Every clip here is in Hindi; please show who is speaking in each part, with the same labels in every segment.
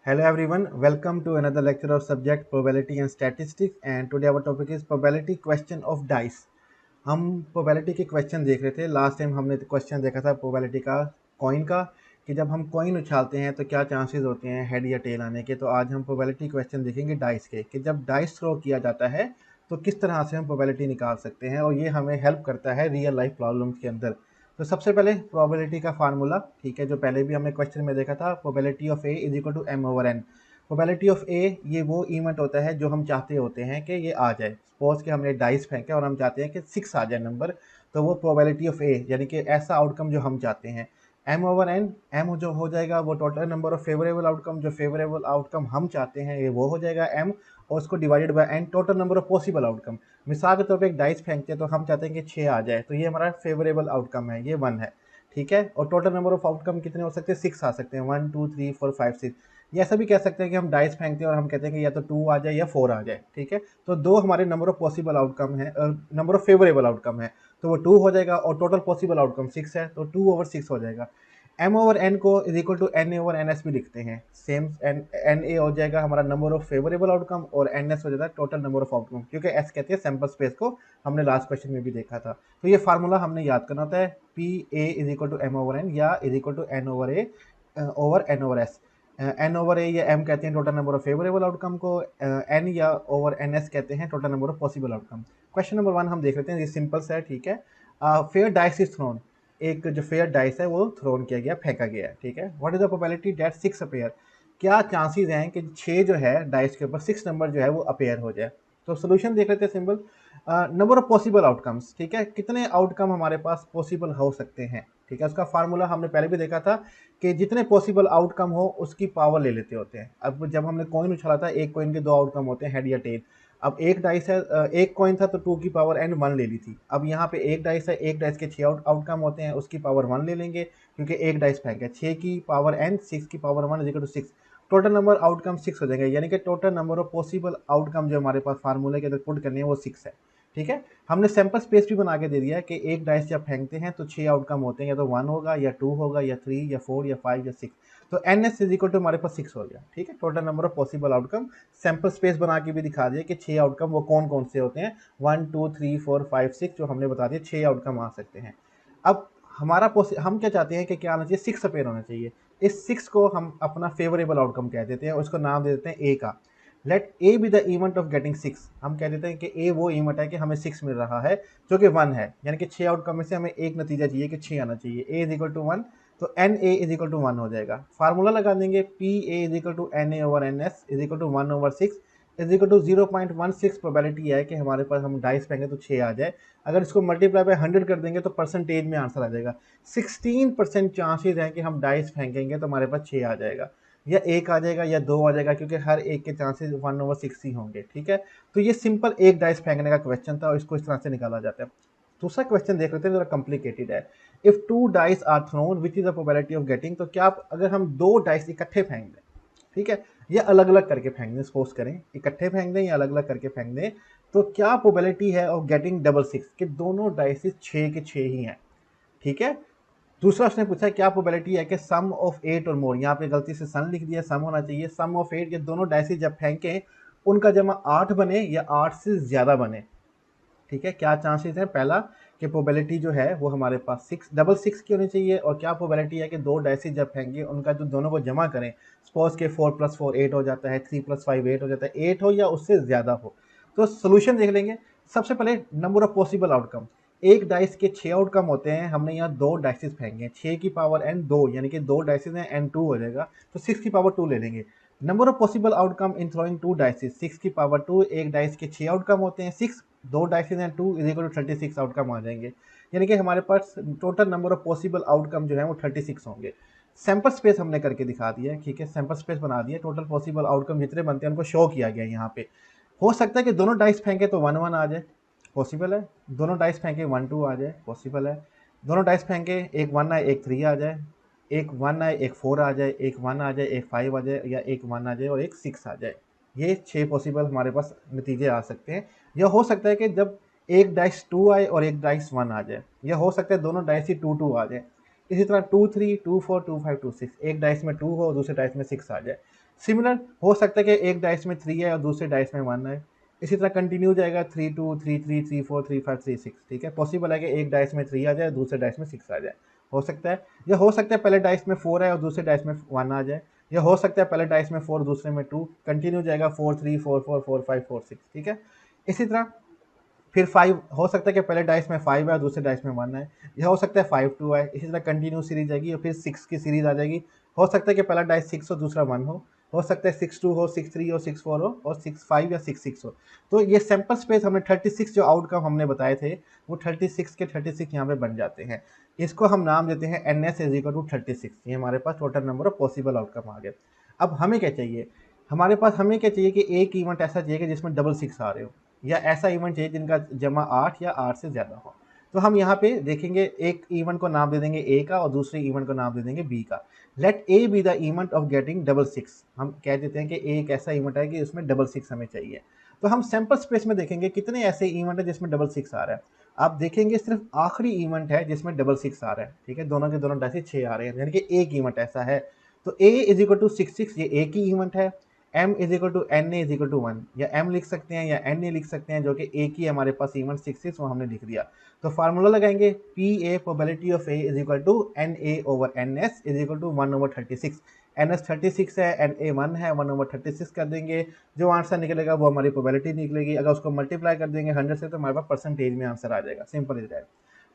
Speaker 1: Hello everyone, welcome to another lecture of subject probability and statistics and today our topic is probability question of dice। हम probability के क्वेश्चन देख रहे थे। लास्ट टाइम हमने क्वेश्चन देखा था probability का कॉइन का कि जब हम कॉइन उछालते हैं तो क्या चांसेस होते हैं हेड या टेल आने के। तो आज हम probability क्वेश्चन देखेंगे डाइस के कि जब डाइस थ्रो किया जाता है तो किस तरह से हम probability निकाल सकते हैं और ये हमें हेल्प करता है रियल लाइफ प्रॉब्लम्स के अंदर। तो सबसे पहले प्रोबेबिलिटी का फार्मूला, ठीक है, जो पहले भी हमने क्वेश्चन में देखा था, probability of A is equal to M over N. Probability of A ये वो इवेंट होता है जो हम चाहते होते हैं कि ये आ जाए। सपोज कि हमने डाइस फेंके और हम चाहते हैं कि 6 आ जाए नंबर, तो वो प्रोबेबिलिटी ऑफ ए यानी कि ऐसा आउटकम जो हम चाहते हैं। एम ओवर एन, एम जो हो जाएगा वो total number of favourable outcome, जो फेवरेबल आउटकम हम चाहते हैं ये वो हो जाएगा एम, और उसको divided by N total number of possible outcome. मिसाल के तौर पे एक डाइस फेंकते हैं तो हम चाहते हैं कि 6 आ जाए, तो ये हमारा फेवरेबल आउटकम है, ये 1 है, ठीक है। और टोटल नंबर ऑफ आउटकम कितने हो सकते हैं, 6 आ सकते हैं, 1 2 3 4 5 6। ये ऐसा भी कह सकते हैं कि हम डाइस फेंकते हैं और हम कहते हैं कि या तो 2 आ जाए या 4 आ जाए, ठीक है। तो दो हमारे नंबर ऑफ पॉसिबल आउटकम है, नंबर ऑफ फेवरेबल आउटकम है, तो वो 2 हो जाएगा और टोटल पॉसिबल आउटकम 6 है, तो 2/6 हो जाएगा। एम ओवर एन को is equal to N A over N S भी लिखते हैं, सेम एन ए हो जाएगा हमारा नंबर ऑफ फेवरेबल आउटकम और एन एस हो जाता है टोटल नंबर ऑफ आउटकम, क्योंकि एस कहते हैं सैंपल स्पेस को, हमने लास्ट क्वेश्चन में भी देखा था। तो ये फार्मूला हमने याद करना होता है, P A is equal to M over N या is equal to N over S. N over A या एम कहते हैं total number of favourable outcome को, एन या ओवर एन एस कहते हैं total number of possible outcome. Question number 1 हम देख लेते हैं, ये सिंपल सा है, ठीक है। फेयर डाइस इज थ्रोन, एक जो फेयर डाइस है वो थ्रोन किया गया, फेंका गया है, ठीक है। What is the probability that 6 appear, क्या चांसेस हैं कि 6 जो है डाइस के ऊपर 6 नंबर जो है वो अपेयर हो जाए। तो सोल्यूशन देख लेते हैं, simple. Number of possible outcomes, ठीक है, कितने आउटकम हमारे पास पॉसिबल हो सकते हैं, ठीक है। उसका फार्मूला हमने पहले भी देखा था कि जितने पॉसिबल आउटकम हो उसकी पावर ले लेते होते हैं। अब जब हमने कॉइन उछाला था, एक कॉइन के दो आउटकम होते हैं, हेड या टेल। अब एक डाइस है, एक कॉइन था तो 2 की पावर एन 1 ले ली थी। अब यहाँ पे एक डाइस है, एक डाइस के 6 आउटकम होते हैं, उसकी पावर 1 ले लेंगे क्योंकि एक डाइस फेंक है। 6 की पावर एन 6 की power 1 is equal to 6, total number outcome 6 हो जाएंगे, यानी कि total number of possible outcome जो हमारे पास फार्मूले के अंदर पुट करने हैं वो 6 है, ठीक है। हमने सैंपल स्पेस भी बना के दे दिया है कि एक डाइस जब फेंकते हैं तो 6 आउटकम होते हैं, या तो 1 होगा या 2 होगा या 3 या 4 या 5 या 6। तो N S is equal to हमारे पास 6 हो गया, ठीक है, total number of possible outcome. Sample space बना के भी दिखा दिया कि 6 आउटकम वो कौन कौन से होते हैं, 1 2 3 4 5 6, जो हमने बता दिया 6 आउटकम आ सकते हैं। अब हम क्या चाहते हैं कि क्या आना चाहिए, 6 अपेयर होना चाहिए। इस 6 को हम अपना फेवरेबल आउटकम कह देते हैं, उसको नाम दे देते हैं ए का। Let A be the event of getting 6, हम कह देते हैं कि ए वो इवेंट है कि हमें 6 मिल रहा है जो कि 1 है, यानी कि 6 आउटकम में से हमें एक नतीजा चाहिए कि 6 आना चाहिए। ए इज इक्वल टू 1, तो N A is equal to 1 हो जाएगा। फार्मूला लगा देंगे, P A is equal to N A over N S is equal to 1/6 is equal to 0.16 probability है कि हमारे पास हम डाइस फेंगे तो 6 आ जाए। अगर इसको मल्टीप्लाई बाय 100 कर देंगे तो परसेंटेज में आंसर आ जाएगा। 16% चांसेस हैं कि हम डाइस फेंकेंगे तो हमारे पास 6 आ जाएगा, या एक आ जाएगा या दो आ जाएगा, क्योंकि हर एक के चांसेस 1/6 ही होंगे, ठीक है। तो ये सिंपल एक डाइस फेंकने का क्वेश्चन था और इसको इस तरह से निकाला जाता है। दूसरा क्वेश्चन देख लेते हैं, जरा कॉम्प्लिकेटेड है। If 2 dice are thrown which is the probability of getting, तो क्या आप अगर हम 2 डाइस इकट्ठे फेंक दें, ठीक है, ये अलग अलग करके फेंक दें, सपोज करें इकट्ठे फेंक दें या अलग अलग करके फेंक दें, तो क्या प्रोबेबिलिटी है ऑफ गेटिंग डबल 6 कि दोनों डाइसिस 6 के 6 ही हैं, ठीक है। दूसरा उसने पूछा क्या प्रोबेबिलिटी है कि सम ऑफ 8 और मोर, यहाँ पे गलती से सन लिख दिया, सम होना चाहिए, सम ऑफ 8, ये दोनों डाइसिस जब फेंकें उनका जमा 8 बने या 8 से ज़्यादा बने, ठीक है। क्या चांसेस है, पहला कि प्रोबेबिलिटी जो है वो हमारे पास 6 की होनी चाहिए, और क्या प्रोबेबिलिटी है कि दो डाइसिस जब फेंकें उनका जो दोनों को जमा करें, सपोज के 4 + 4 8 हो जाता है, 3 + 5 8 हो जाता है, 8 हो या उससे ज़्यादा हो। तो सोल्यूशन देख लेंगे। सबसे पहले नंबर ऑफ पॉसिबल आउटकम, एक डाइस के 6 आउटकम होते हैं, हमने यहाँ दो डाइसिस फेंके, 6 की पावर एन 2, यानी कि दो डाइसिस हैं, एन 2 हो जाएगा, तो 6 की पावर 2 ले लेंगे। Number of possible outcome in throwing 2 डाइसिस, 6 की पावर 2, एक डाइस के 6 आउटकम होते हैं, 6 दो डाइसिस हैं, 2 इज इक्वल टू 36 आउटकम आ जाएंगे, यानी कि हमारे पास total number of possible outcome जो है वो 36 होंगे। सैंपल स्पेस हमने करके दिखा दिया है, ठीक है, सैंपल स्पेस बना दिया, टोटल पॉसिबल आउटकम जितने बनते हैं उनको शो किया गया यहाँ पे। हो सकता है कि दोनों डाइस फेंके तो 1 1 आ जाए, पॉसिबल है। दोनों डाइस फेंके 1 2 आ जाए, पॉसिबल है। दोनों डाइस फेंके एक 1 आए एक 3 आ जाए, एक 1 आए एक 4 आ जाए, एक 1 आ जाए एक 5 आ जाए, या एक 1 आ जाए और एक 6 आ जाए। ये 6 पॉसिबल हमारे पास नतीजे आ सकते हैं। यह हो सकता है कि जब एक डाइस 2 आए और एक डाइस 1 आ जाए, यह हो सकता है दोनों डाइस ही 2 2 आ जाए। इसी तरह 2 3 2 4 2 5 2 6, एक डाइस में 2 हो दूसरे डाइस में 6 आ जाए। सिमिलर हो सकता है कि एक डाइस में 3 है और दूसरे डाइस में 1 है, इसी तरह कंटिन्यू जाएगा 3 2 3 3 3 4 3 5 3 6, ठीक है। पॉसिबल है कि एक डाइस में 3 आ जाए, दूसरे डाइस में 6 आ जाए, हो सकता है। या हो सकता है पहले डाइस में 4 है और दूसरे डाइस में 1 आ जाए, या हो सकता है पहले डाइस में 4 दूसरे में 2, कंटिन्यू जाएगा 4 3 4 4 4 5 4 6, ठीक है। इसी तरह फिर 5 हो सकता है कि पहले डाइस में 5 है और दूसरे डाइस में 1 है, यह हो सकता है 5 2 है, इसी तरह कंटिन्यू सीरीज आएगी और फिर 6 की सीरीज आ जाएगी। हो सकता है कि पहला डाइस 6 हो दूसरा 1 हो सकता है 6 2 हो, 6 3 हो, 6 4 हो और 6 5 या 6 6 हो। तो ये सैंपल स्पेस हमने 36 जो आउटकम हमने बताए थे वो 36 के 36 यहाँ पे बन जाते हैं। इसको हम नाम देते हैं N S is equal to 36। ये हमारे पास total number of possible outcome आ गए। अब हमें क्या चाहिए, हमें क्या चाहिए कि एक इवेंट ऐसा चाहिए कि जिसमें डबल 6 आ रहे हो, या ऐसा इवेंट चाहिए जिनका जमा 8 या 8 से ज़्यादा हो। तो हम यहाँ पे देखेंगे, एक इवेंट को नाम दे देंगे ए का और दूसरे इवेंट को नाम दे देंगे बी का। Let A be the event of getting double 6। हम कह देते हैं कि ए एक ऐसा इवेंट है कि उसमें डबल 6 हमें चाहिए। तो हम सैंपल स्पेस में देखेंगे कितने ऐसे इवेंट है जिसमें डबल 6 आ रहा है। आप देखेंगे सिर्फ आखिरी इवेंट है जिसमें डबल 6 आ रहा है, ठीक है। दोनों के दोनों डाइस 6 आ रहे हैं, यानी कि एक इवेंट ऐसा है। तो ए इज इक्वल टू 6 ये एक ही इवेंट है। m is equal to N A is equal to 1, या m लिख सकते हैं या n ए लिख सकते हैं, जो कि एक ही हमारे पास इवेंट 6 वो हमने लिख दिया। तो फार्मूला लगाएंगे P A probability of A is equal to N A over N S is equal to 1/36। N S 36 है, एन ए 1 है, 1/36 कर देंगे। जो आंसर निकलेगा वो हमारी प्रोबेबिलिटी निकलेगी। अगर उसको मल्टीप्लाई कर देंगे 100 से तो हमारे पास परसेंटेज में आंसर आ जाएगा। Simple is that.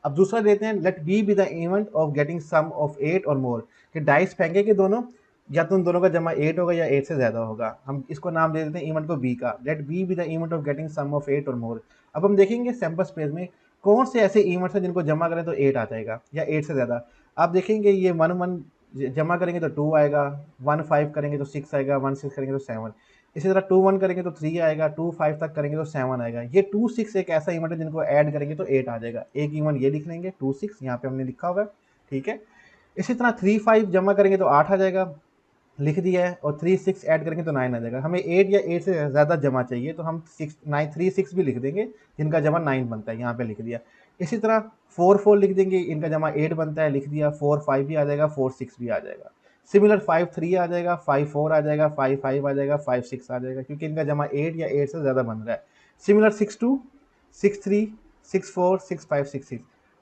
Speaker 1: अब दूसरा देते हैं, let B be the event of getting sum of 8 और मोर। कि डाइस फेंके कि दोनों, या तो उन दोनों का जमा 8 होगा या 8 से ज़्यादा होगा। हम इसको नाम दे देते हैं इवेंट को बी का। Let B be the event of getting sum of 8 और मोर। अब हम देखेंगे सैंपल स्पेस में कौन से ऐसे इवेंट्स हैं जिनको जमा करें तो 8 आ जाएगा या 8 से ज़्यादा। आप देखेंगे ये 1 1 जमा करेंगे तो 2 आएगा, 1 5 करेंगे तो 6 आएगा, 1 6 करेंगे तो 7। इसी तरह 2 1 करेंगे तो 3 आएगा, 2 5 तक करेंगे तो 7 आएगा। ये 2 6 एक ऐसा इवेंट है जिनको ऐड करेंगे तो 8 आ जाएगा। एक इवेंट ये लिख लेंगे 2 6, यहाँ पे हमने लिखा हुआ है, ठीक है। इसी तरह 3 5 जमा करेंगे तो 8 आ जाएगा, लिख दिया है। और 3 6 ऐड करेंगे तो 9 आ जाएगा। हमें 8 या 8 से ज़्यादा जमा चाहिए तो हम 6 9 3 6 भी लिख देंगे, जिनका जमा 9 बनता है, यहाँ पे लिख दिया। इसी तरह 4 4 लिख देंगे, इनका जमा 8 बनता है, लिख दिया। 4 5 भी आ जाएगा, 4 6 भी आ जाएगा। सिमिलर 5 3 आ जाएगा, 5 4 आ जाएगा, 5 5 आ जाएगा, 5 6 आ जाएगा, क्योंकि इनका जमा 8 या 8 से ज़्यादा बन रहा है। सिमिलर 6 2 6 3 6 4 6 5 6 6।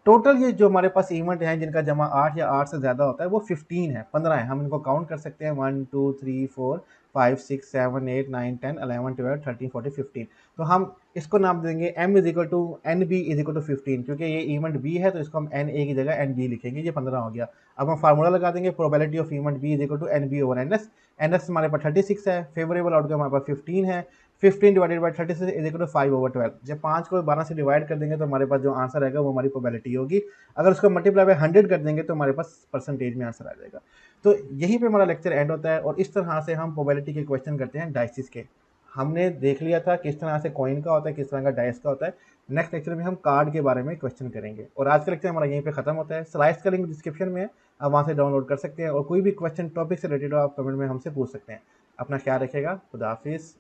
Speaker 1: टोटल ये जो हमारे पास इवेंट हैं जिनका जमा 8 या 8 से ज़्यादा होता है वो 15 है, 15 है। हम इनको काउंट कर सकते हैं 1 2 3 4 5 6 7 8 9 10 11 12 13 14 15। तो हम इसको नाम देंगे m is equal to N B is equal to 15, क्योंकि ये इवेंट बी है तो इसको हम एन ए की जगह एन बी लिखेंगे। ये 15 हो गया। अब हम फार्मूला लगा देंगे, probability of event B is equal to N B over N S. N S हमारे पास 36 है, फेवरेबल आउटकम हमारे पास 15 है। 15 divided by 36 is equal to 5/12। जब 5 को 12 से डिवाइड कर देंगे तो हमारे पास जो आंसर आएगा वो हमारी प्रोबेबिलिटी होगी। अगर उसको मल्टीप्लाई बाय 100 कर देंगे तो हमारे पास परसेंटेज में आंसर आ जाएगा। तो यहीं पे हमारा लेक्चर एंड होता है और इस तरह से हम प्रोबेबिलिटी के क्वेश्चन करते हैं डाइसिस के। हमने देख लिया था किस तरह से कॉइन का होता है, किस तरह का डाइस का होता है। नेक्स्ट लेक्चर में हम कार्ड के बारे में क्वेश्चन करेंगे। और आज का लेक्चर हमारा यहीं पे खत्म होता है। स्लाइड्स का लिंक डिस्क्रिप्शन में है, आप वहाँ से डाउनलोड कर सकते हैं और कोई भी क्वेश्चन टॉपिक से रिलेटेड हो आप कमेंट में हमसे पूछ सकते हैं। अपना ख्याल रखिएगा। खुदा हाफिज़।